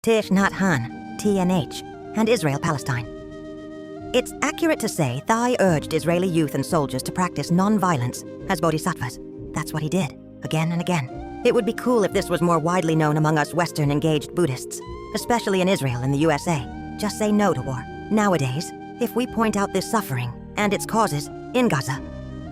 Tish Nhat Hanh, TNH, and Israel-Palestine. It's accurate to say Thai urged Israeli youth and soldiers to practice non-violence as bodhisattvas. That's what he did, again and again. It would be cool if this was more widely known among us Western-engaged Buddhists, especially in Israel and the USA. Just say no to war. Nowadays, if we point out this suffering and its causes in Gaza,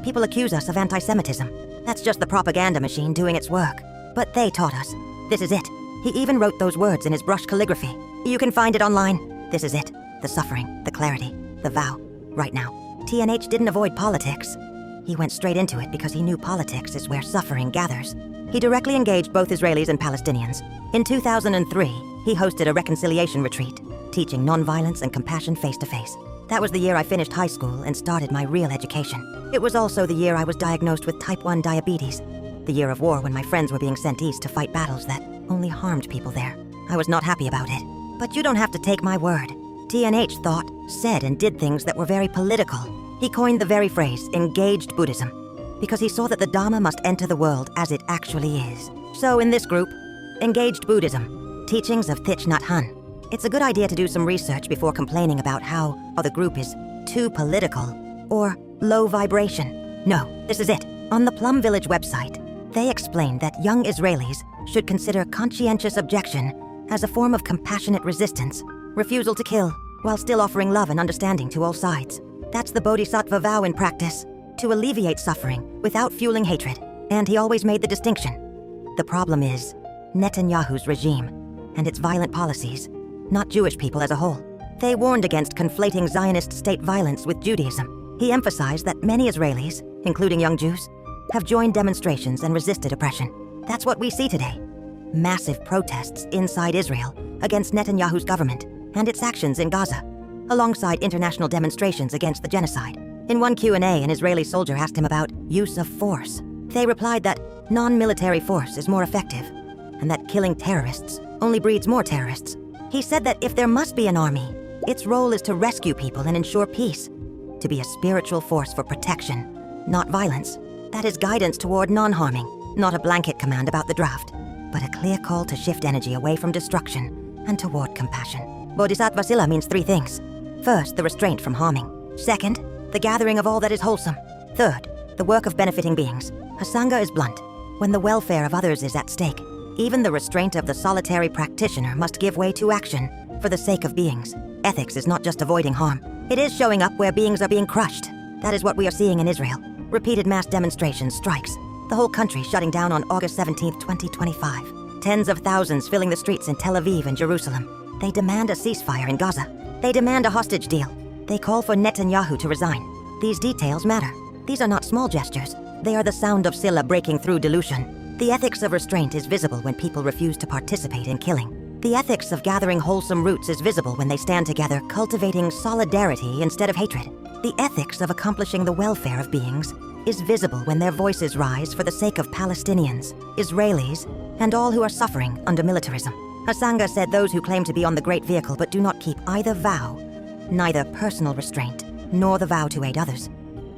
people accuse us of anti-Semitism. That's just the propaganda machine doing its work. But they taught us. This is it. He even wrote those words in his brush calligraphy. You can find it online. This is it. The suffering, the clarity, the vow. Right now. TNH didn't avoid politics. He went straight into it because he knew politics is where suffering gathers. He directly engaged both Israelis and Palestinians. In 2003, he hosted a reconciliation retreat, teaching nonviolence and compassion face-to-face. That was the year I finished high school and started my real education. It was also the year I was diagnosed with type 1 diabetes. The year of war when my friends were being sent east to fight battles that only harmed people there. I was not happy about it. But you don't have to take my word. TNH thought, said, and did things that were very political. He coined the very phrase, engaged Buddhism, because he saw that the Dharma must enter the world as it actually is. So in this group, Engaged Buddhism, Teachings of Thich Nhat Hanh. It's a good idea to do some research before complaining about how the group is too political or low vibration. No, this is it. On the Plum Village website, they explain that young Israelis should consider conscientious objection as a form of compassionate resistance, refusal to kill, while still offering love and understanding to all sides. That's the Bodhisattva vow in practice, to alleviate suffering without fueling hatred. And he always made the distinction. The problem is Netanyahu's regime and its violent policies, not Jewish people as a whole. They warned against conflating Zionist state violence with Judaism. He emphasized that many Israelis, including young Jews, have joined demonstrations and resisted oppression. That's what we see today. Massive protests inside Israel against Netanyahu's government and its actions in Gaza, alongside international demonstrations against the genocide. In one Q&A, an Israeli soldier asked him about use of force. They replied that non-military force is more effective, and that killing terrorists only breeds more terrorists. He said that if there must be an army, its role is to rescue people and ensure peace, to be a spiritual force for protection, not violence. That is guidance toward non-harming, not a blanket command about the draft, but a clear call to shift energy away from destruction and toward compassion. Bodhisattva Sila means three things. First, the restraint from harming. Second, the gathering of all that is wholesome. Third, the work of benefiting beings. Asanga is blunt. When the welfare of others is at stake, even the restraint of the solitary practitioner must give way to action for the sake of beings. Ethics is not just avoiding harm. It is showing up where beings are being crushed. That is what we are seeing in Israel. Repeated mass demonstrations, strikes. The whole country shutting down on August 17, 2025. Tens of thousands filling the streets in Tel Aviv and Jerusalem. They demand a ceasefire in Gaza. They demand a hostage deal. They call for Netanyahu to resign. These details matter. These are not small gestures. They are the sound of Sila breaking through delusion. The ethics of restraint is visible when people refuse to participate in killing. The ethics of gathering wholesome roots is visible when they stand together, cultivating solidarity instead of hatred. The ethics of accomplishing the welfare of beings is visible when their voices rise for the sake of Palestinians, Israelis, and all who are suffering under militarism. Asanga said those who claim to be on the great vehicle but do not keep either vow, neither personal restraint, nor the vow to aid others,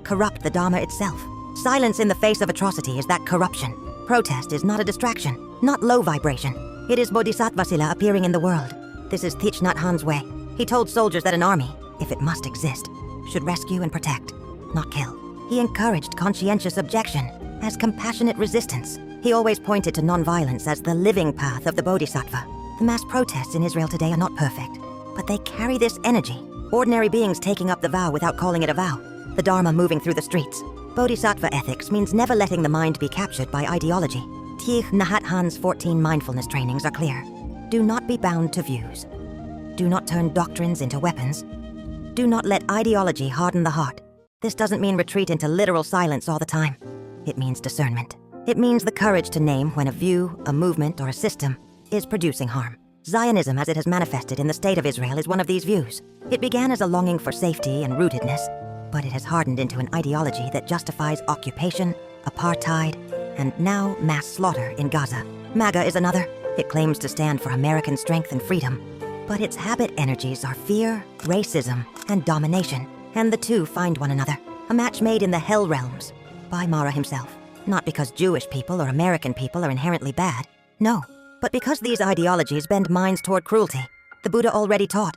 corrupt the Dharma itself. Silence in the face of atrocity is that corruption. Protest is not a distraction, not low vibration. It is Bodhisattva Sila appearing in the world. This is Thich Nhat Hanh's way. He told soldiers that an army, if it must exist, should rescue and protect, not kill. He encouraged conscientious objection as compassionate resistance. He always pointed to nonviolence as the living path of the Bodhisattva. The mass protests in Israel today are not perfect, but they carry this energy. Ordinary beings taking up the vow without calling it a vow. The Dharma moving through the streets. Bodhisattva ethics means never letting the mind be captured by ideology. Thich Nhat Hanh's 14 mindfulness trainings are clear. Do not be bound to views. Do not turn doctrines into weapons. Do not let ideology harden the heart. This doesn't mean retreat into literal silence all the time. It means discernment. It means the courage to name when a view, a movement, or a system is producing harm. Zionism, as it has manifested in the state of Israel, is one of these views. It began as a longing for safety and rootedness, but it has hardened into an ideology that justifies occupation, apartheid, and now mass slaughter in Gaza. MAGA is another. It claims to stand for American strength and freedom, but its habit energies are fear, racism, and domination, and the two find one another. A match made in the hell realms by Mara himself. Not because Jewish people or American people are inherently bad. No, But because these ideologies bend minds toward cruelty, the Buddha already taught,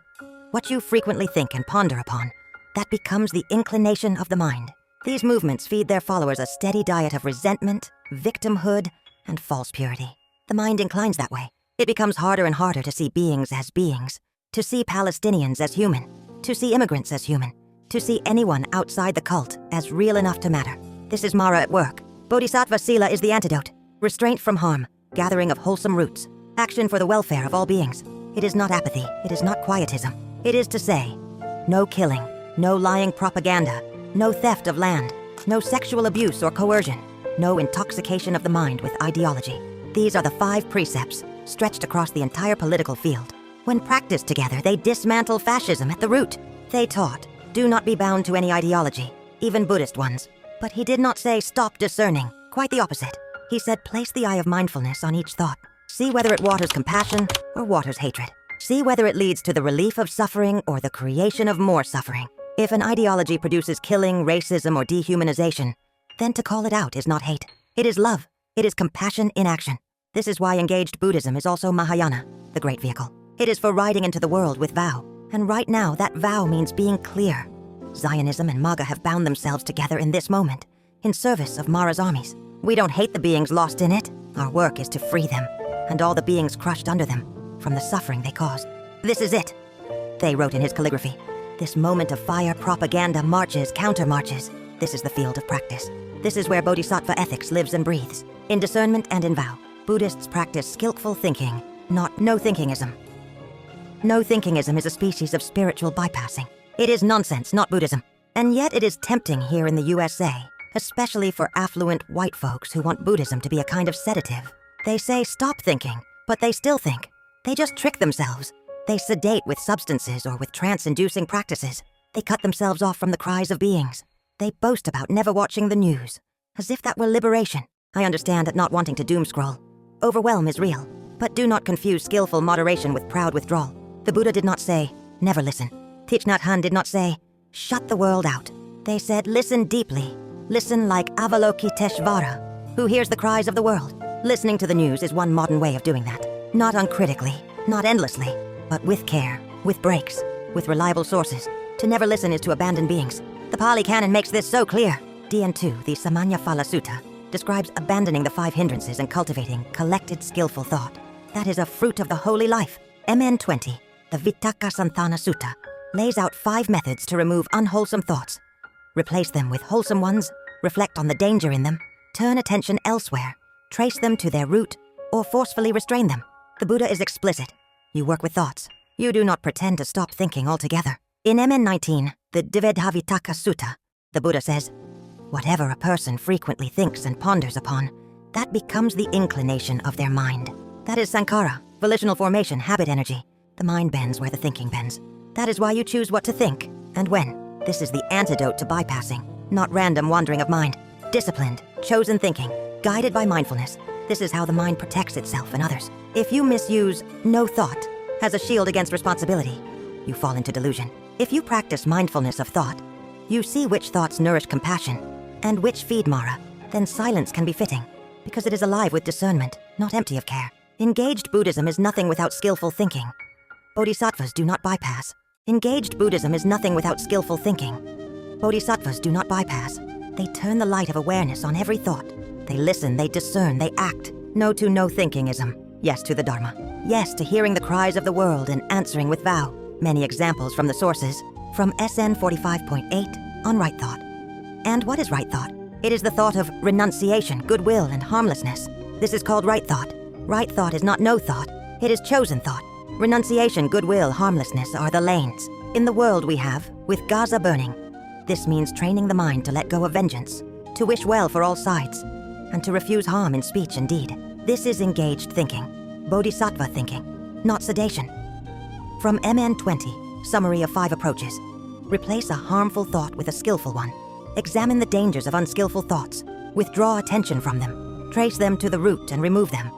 what you frequently think and ponder upon, that becomes the inclination of the mind. These movements feed their followers a steady diet of resentment, victimhood, and false purity. The mind inclines that way. It becomes harder and harder to see beings as beings, to see Palestinians as human, to see immigrants as human, to see anyone outside the cult as real enough to matter. This is Mara at work. Bodhisattva Sila is the antidote. Restraint from harm, gathering of wholesome roots, action for the welfare of all beings. It is not apathy, it is not quietism. It is to say, no killing, no lying propaganda, no theft of land, no sexual abuse or coercion, no intoxication of the mind with ideology. These are the 5 precepts stretched across the entire political field. When practiced together, they dismantle fascism at the root. They taught, do not be bound to any ideology, even Buddhist ones. But he did not say stop discerning, quite the opposite. He said place the eye of mindfulness on each thought. See whether it waters compassion or waters hatred. See whether it leads to the relief of suffering or the creation of more suffering. If an ideology produces killing, racism, or dehumanization, then to call it out is not hate. It is love. It is compassion in action. This is why engaged Buddhism is also Mahayana, the great vehicle. It is for riding into the world with vow. And right now, that vow means being clear. Zionism and MAGA have bound themselves together in this moment, in service of Mara's armies. We don't hate the beings lost in it. Our work is to free them, and all the beings crushed under them, from the suffering they caused. This is it, they wrote in his calligraphy. This moment of fire propaganda marches, counter-marches. This is the field of practice. This is where Bodhisattva ethics lives and breathes. In discernment and in vow, Buddhists practice skillful thinking, not no-thinkingism. No-thinkingism is a species of spiritual bypassing. It is nonsense, not Buddhism. And yet it is tempting here in the USA, especially for affluent white folks who want Buddhism to be a kind of sedative. They say stop thinking, but they still think. They just trick themselves. They sedate with substances or with trance-inducing practices. They cut themselves off from the cries of beings. They boast about never watching the news, as if that were liberation. I understand at not wanting to doom-scroll. Overwhelm is real, but do not confuse skillful moderation with proud withdrawal. The Buddha did not say, never listen. Thich Nhat Hanh did not say, shut the world out. They said, listen deeply. Listen like Avalokiteshvara, who hears the cries of the world. Listening to the news is one modern way of doing that. Not uncritically, not endlessly, but with care, with breaks, with reliable sources. To never listen is to abandon beings. The Pali Canon makes this so clear. DN2, the Samanyaphala Sutta, describes abandoning the 5 hindrances and cultivating collected, skillful thought. That is a fruit of the holy life. MN20, the Vitakka Santhana Sutta, lays out 5 methods to remove unwholesome thoughts. Replace them with wholesome ones, reflect on the danger in them, turn attention elsewhere, trace them to their root, or forcefully restrain them. The Buddha is explicit. You work with thoughts. You do not pretend to stop thinking altogether. In MN19, the Divedhavitaka Sutta, the Buddha says, whatever a person frequently thinks and ponders upon, that becomes the inclination of their mind. That is sankhara, volitional formation, habit energy. The mind bends where the thinking bends. That is why you choose what to think, and when. This is the antidote to bypassing, not random wandering of mind. Disciplined, chosen thinking, guided by mindfulness. This is how the mind protects itself and others. If you misuse no thought as a shield against responsibility, you fall into delusion. If you practice mindfulness of thought, you see which thoughts nourish compassion and which feed Mara, then silence can be fitting, because it is alive with discernment, not empty of care. Engaged Buddhism is nothing without skillful thinking. Bodhisattvas do not bypass. Engaged Buddhism is nothing without skillful thinking. Bodhisattvas do not bypass. They turn the light of awareness on every thought. They listen, they discern, they act. No to no-thinkingism. Yes to the Dharma. Yes to hearing the cries of the world and answering with vow. Many examples from the sources. From SN 45.8 on right thought. And what is right thought? It is the thought of renunciation, goodwill, and harmlessness. This is called right thought. Right thought is not no thought. It is chosen thought. Renunciation, goodwill, harmlessness are the lanes. In the world we have, with Gaza burning. This means training the mind to let go of vengeance, to wish well for all sides, and to refuse harm in speech and deed. This is engaged thinking, bodhisattva thinking, not sedation. From MN20, summary of 5 approaches. Replace a harmful thought with a skillful one. Examine the dangers of unskillful thoughts. Withdraw attention from them. Trace them to the root and remove them.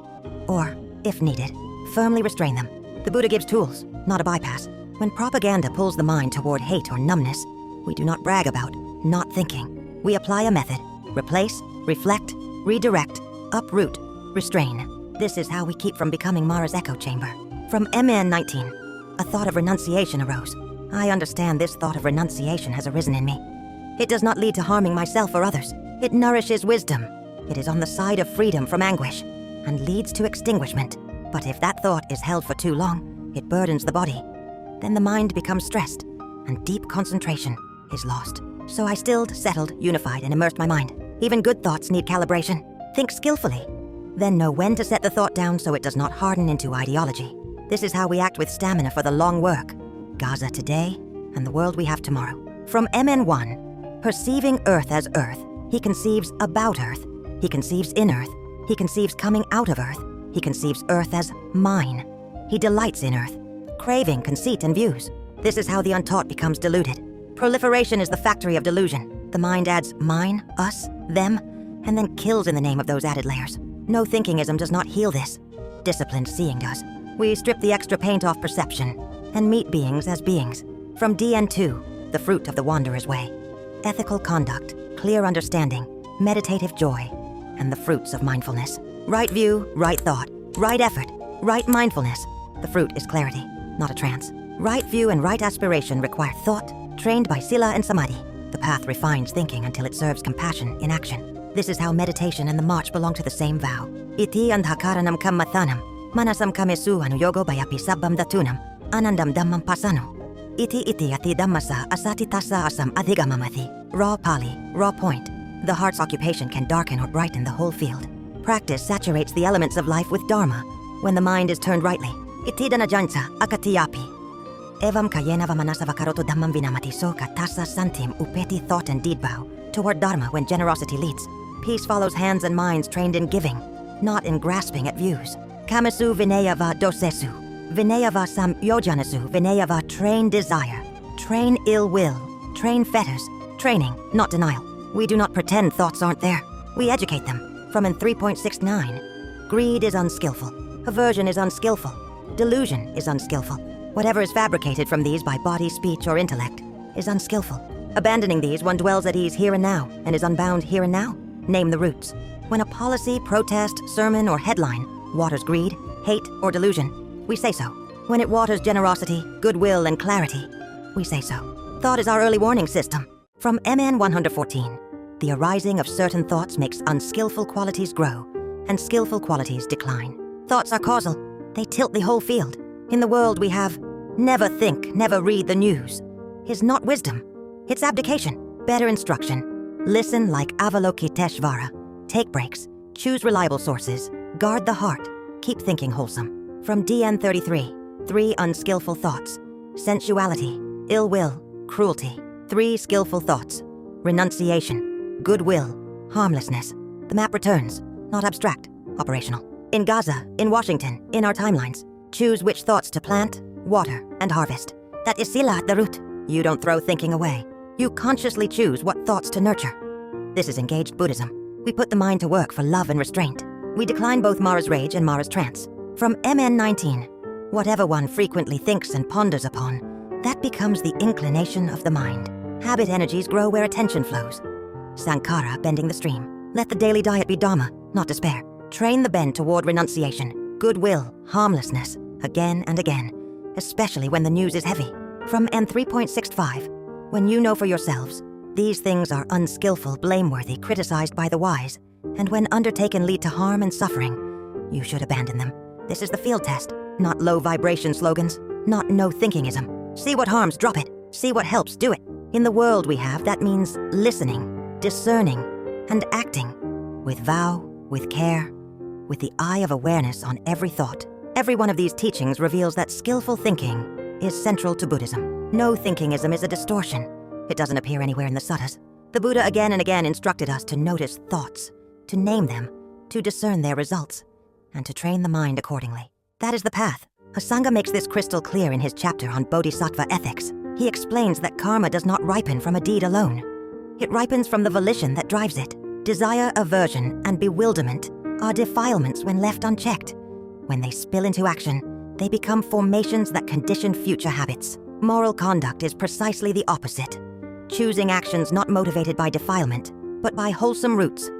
Or, if needed, firmly restrain them. The Buddha gives tools, not a bypass. When propaganda pulls the mind toward hate or numbness, we do not brag about not thinking. We apply a method. Replace, reflect, redirect, uproot, restrain. This is how we keep from becoming Mara's echo chamber. From MN19, a thought of renunciation arose. I understand this thought of renunciation has arisen in me. It does not lead to harming myself or others. It nourishes wisdom. It is on the side of freedom from anguish and leads to extinguishment. But if that thought is held for too long, it burdens the body. Then the mind becomes stressed and deep concentration is lost. So I stilled, settled, unified, and immersed my mind. Even good thoughts need calibration. Think skillfully. Then know when to set the thought down so it does not harden into ideology. This is how we act with stamina for the long work. Gaza today and the world we have tomorrow. From MN1, perceiving Earth as Earth, he conceives about Earth. He conceives in Earth. He conceives coming out of Earth. He conceives Earth as mine. He delights in Earth, craving conceit and views. This is how the untaught becomes deluded. Proliferation is the factory of delusion. The mind adds mine, us, them, and then kills in the name of those added layers. No thinkingism does not heal this. Disciplined seeing does. We strip the extra paint off perception and meet beings as beings. From DN2, the fruit of the wanderer's way. Ethical conduct, clear understanding, meditative joy, and the fruits of mindfulness. Right view, right thought, right effort, right mindfulness. The fruit is clarity, not a trance. Right view and right aspiration require thought, trained by Sila and Samadhi. The path refines thinking until it serves compassion in action. This is how meditation and the march belong to the same vow. Iti andhakaranam kammathanam, manasam kamesu anuyogo bayapi sabbam datunam, anandam dhammam pasano. Iti ati dhammasa asati tassa asam adhigamamathi. Raw Pali, raw point. The heart's occupation can darken or brighten the whole field. Practice saturates the elements of life with dharma when the mind is turned rightly. Iti danajansa akatiyapi. Evam kayena vamanasavakaroto dhammam vinamati soka tassa santim upeti thought and deed bow toward dharma when generosity leads. Peace follows hands and minds trained in giving, not in grasping at views. Kamasu vinayava dosesu. Vinayava sam yojanasu. Vinayava train desire. Train ill will. Train fetters. Training, not denial. We do not pretend thoughts aren't there. We educate them. From in 3.69. Greed is unskillful. Aversion is unskillful. Delusion is unskillful. Whatever is fabricated from these by body, speech, or intellect is unskillful. Abandoning these, one dwells at ease here and now and is unbound here and now. Name the roots. When a policy, protest, sermon, or headline waters greed, hate, or delusion, we say so. When it waters generosity, goodwill, and clarity, we say so. Thought is our early warning system. From MN 114, the arising of certain thoughts makes unskillful qualities grow and skillful qualities decline. Thoughts are causal. They tilt the whole field. In the world we have never think, never read the news is not wisdom. It's abdication, better instruction. Listen like Avalokiteshvara. Take breaks. Choose reliable sources. Guard the heart. Keep thinking wholesome. From DN33, 3 unskillful thoughts. Sensuality, ill will, cruelty. 3 skillful thoughts. Renunciation, goodwill, harmlessness. The map returns, not abstract, operational. In Gaza, in Washington, in our timelines. Choose which thoughts to plant, water, and harvest. That is Sila at the root. You don't throw thinking away. You consciously choose what thoughts to nurture. This is engaged Buddhism. We put the mind to work for love and restraint. We decline both Mara's rage and Mara's trance. From MN19, whatever one frequently thinks and ponders upon, that becomes the inclination of the mind. Habit energies grow where attention flows. Sankara bending the stream. Let the daily diet be Dharma, not despair. Train the bend toward renunciation, goodwill, harmlessness, again and again, especially when the news is heavy. From N3.65, when you know for yourselves, these things are unskillful, blameworthy, criticized by the wise, and when undertaken lead to harm and suffering, you should abandon them. This is the field test, not low vibration slogans, not no thinkingism. See what harms, drop it. See what helps, do it. In the world we have, that means listening, discerning, and acting, with vow, with care, with the eye of awareness on every thought. Every one of these teachings reveals that skillful thinking is central to Buddhism. No thinkingism is a distortion. It doesn't appear anywhere in the suttas. The Buddha again and again instructed us to notice thoughts, to name them, to discern their results, and to train the mind accordingly. That is the path. Asanga makes this crystal clear in his chapter on Bodhisattva ethics. He explains that karma does not ripen from a deed alone. It ripens from the volition that drives it. Desire, aversion, and bewilderment are defilements when left unchecked. When they spill into action, they become formations that condition future habits. Moral conduct is precisely the opposite. Choosing actions not motivated by defilement, but by wholesome roots.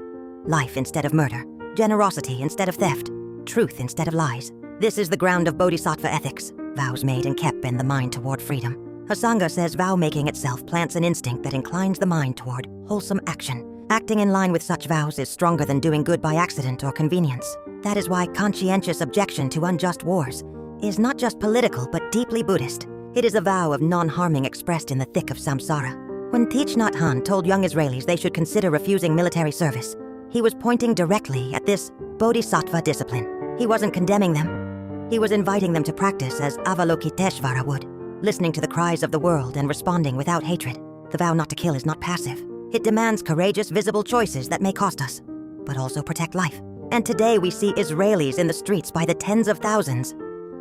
Life instead of murder, generosity instead of theft, truth instead of lies. This is the ground of bodhisattva ethics, vows made and kept bend the mind toward freedom. Asanga says vow-making itself plants an instinct that inclines the mind toward wholesome action. Acting in line with such vows is stronger than doing good by accident or convenience. That is why conscientious objection to unjust wars is not just political but deeply Buddhist. It is a vow of non-harming expressed in the thick of samsara. When Thich Nhat Hanh told young Israelis they should consider refusing military service, he was pointing directly at this bodhisattva discipline. He wasn't condemning them. He was inviting them to practice as Avalokiteshvara would, listening to the cries of the world and responding without hatred. The vow not to kill is not passive. It demands courageous, visible choices that may cost us, but also protect life. And today we see Israelis in the streets by the tens of thousands.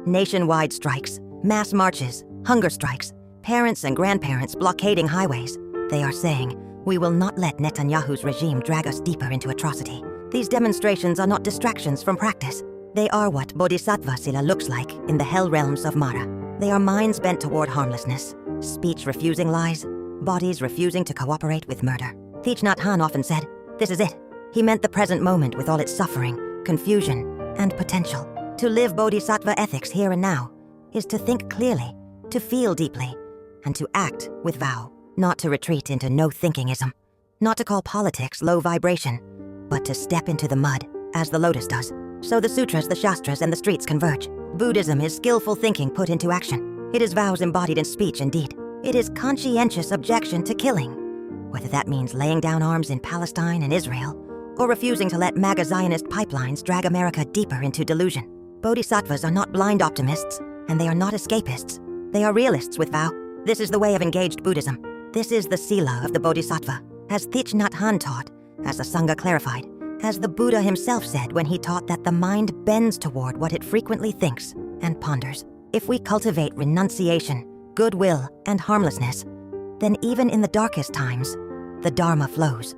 Nationwide strikes, mass marches, hunger strikes, parents and grandparents blockading highways. They are saying, we will not let Netanyahu's regime drag us deeper into atrocity. These demonstrations are not distractions from practice. They are what Bodhisattva Sila looks like in the hell realms of Mara. They are minds bent toward harmlessness, speech refusing lies, bodies refusing to cooperate with murder. Thich Nhat Hanh often said, this is it. He meant the present moment with all its suffering, confusion, and potential. To live Bodhisattva ethics here and now is to think clearly, to feel deeply, and to act with vow. Not to retreat into no-thinkingism, not to call politics low vibration, but to step into the mud, as the lotus does. So the sutras, the shastras, and the streets converge. Buddhism is skillful thinking put into action. It is vows embodied in speech and deed. It is conscientious objection to killing, whether that means laying down arms in Palestine and Israel, or refusing to let MAGA Zionist pipelines drag America deeper into delusion. Bodhisattvas are not blind optimists, and they are not escapists. They are realists with vow. This is the way of engaged Buddhism. This is the sila of the Bodhisattva, as Thich Nhat Hanh taught, as the Sangha clarified, as the Buddha himself said when he taught that the mind bends toward what it frequently thinks and ponders. If we cultivate renunciation, goodwill, and harmlessness, then even in the darkest times, the Dharma flows.